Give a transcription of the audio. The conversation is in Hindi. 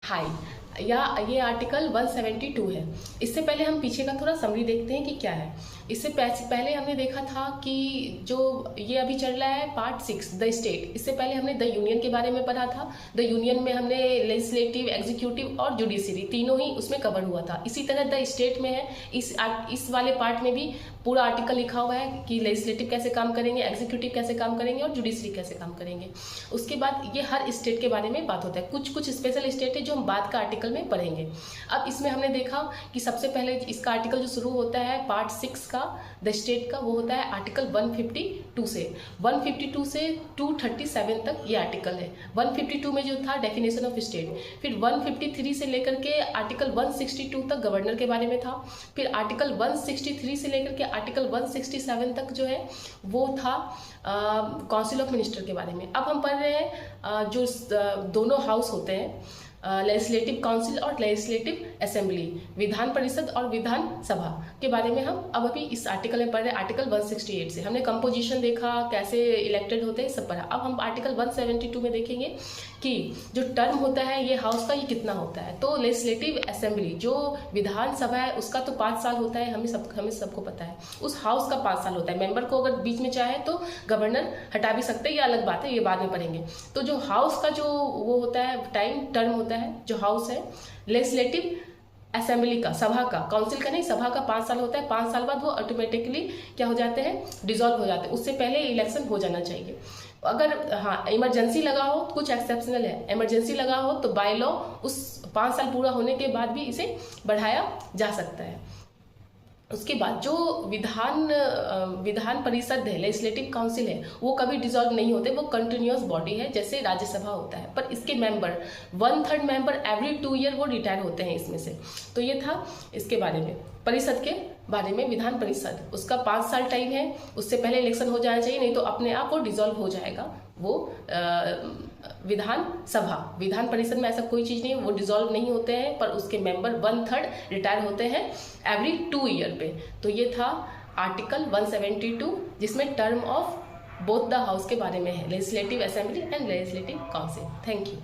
हाय या ये आर्टिकल 172 है। इससे पहले हम पीछे का थोड़ा समरी देखते हैं कि क्या है। इससे पहले हमने देखा था कि जो ये अभी चल रहा है पार्ट 6 द स्टेट। इससे पहले हमने द यूनियन के बारे में पढ़ा था। द यूनियन में हमने लेजिस्लेटिव, एग्जीक्यूटिव और जुडिशरी तीनों ही उसमें कवर हुआ था। इसी तरह द स्टेट में है। इस वाले पार्ट में भी पूरा आर्टिकल लिखा हुआ है कि लेजिस्लेटिव कैसे काम करेंगे, एग्जीक्यूटिव कैसे काम करेंगे और जुडिशरी कैसे काम करेंगे। उसके बाद ये हर स्टेट के बारे में बात होता है। कुछ स्पेशल स्टेट है जो हम बाद का आर्टिकल में पढ़ेंगे। अब इसमें हमने देखा कि सबसे पहले इसका आर्टिकल जो शुरू होता है पार्ट 6 का द स्टेट का, वो होता है आर्टिकल 152 से 152 से 237 तक ये आर्टिकल है। 152 में जो था डेफिनेशन ऑफ स्टेट, फिर 153 से लेकर के आर्टिकल 162 तक गवर्नर के बारे में था, फिर आर्टिकल 163 से लेकर के आर्टिकल 167 तक जो है वो था काउंसिल ऑफ मिनिस्टर के बारे में। अब हम पढ़ रहे हैं जो दोनों हाउस होते हैं, लेजिस्लेटिव काउंसिल और लेजिस्लेटिव असेंबली, विधान परिषद और विधान सभा के बारे में हम अब अभी इस आर्टिकल में पढ़ रहे हैं। आर्टिकल 168 से हमने कंपोजिशन देखा, कैसे इलेक्टेड होते हैं, सब पढ़ा। अब हम आर्टिकल 172 में देखेंगे कि जो टर्म होता है ये हाउस का, ये कितना होता है। तो लेजिस्लेटिव असेंबली जो विधान सभा है उसका तो 5 साल होता है, हमें सबको पता है। उस हाउस का 5 साल होता है। मेंबर को अगर बीच में चाहे तो गवर्नर हटा भी सकते हैं, ये अलग बात है, ये बाद में पढ़ेंगे। तो जो हाउस का जो वो होता है टर्म होता है, जो हाउस है लेजिस्लेटिव असेंबली का, सभा का, काउंसिल का नहीं, सभा का 5 साल होता है। 5 साल बाद वो ऑटोमेटिकली क्या हो जाते हैं, डिसॉल्व हो जाते हैं। उससे पहले इलेक्शन हो जाना चाहिए। अगर हाँ इमरजेंसी लगा हो, कुछ एक्सेप्शनल है, इमरजेंसी लगा हो तो बाय लॉ उस 5 साल पूरा होने के बाद भी इसे बढ़ाया जा सकता है। उसके बाद जो विधान परिषद है, लेजिस्लेटिव काउंसिल है, वो कभी डिसॉल्व नहीं होते, वो कंटिन्यूअस बॉडी है जैसे राज्यसभा होता है। पर इसके मेंबर 1/3 मेंबर एवरी 2 ईयर वो रिटायर होते हैं इसमें से। तो ये था इसके बारे में। परिषद के बारे में, विधान परिषद, उसका 5 साल टाइम है, उससे पहले इलेक्शन हो जाना चाहिए, नहीं तो अपने आप वो डिसॉल्व हो जाएगा। वो विधान सभा, विधान परिषद में ऐसा कोई चीज़ नहीं है, वो डिसॉल्व नहीं होते हैं, पर उसके मेंबर 1/3 रिटायर होते हैं एवरी 2 ईयर पे। तो ये था आर्टिकल 172 जिसमें term of both the house के बारे में है, legislative assembly and legislative council. Thank you.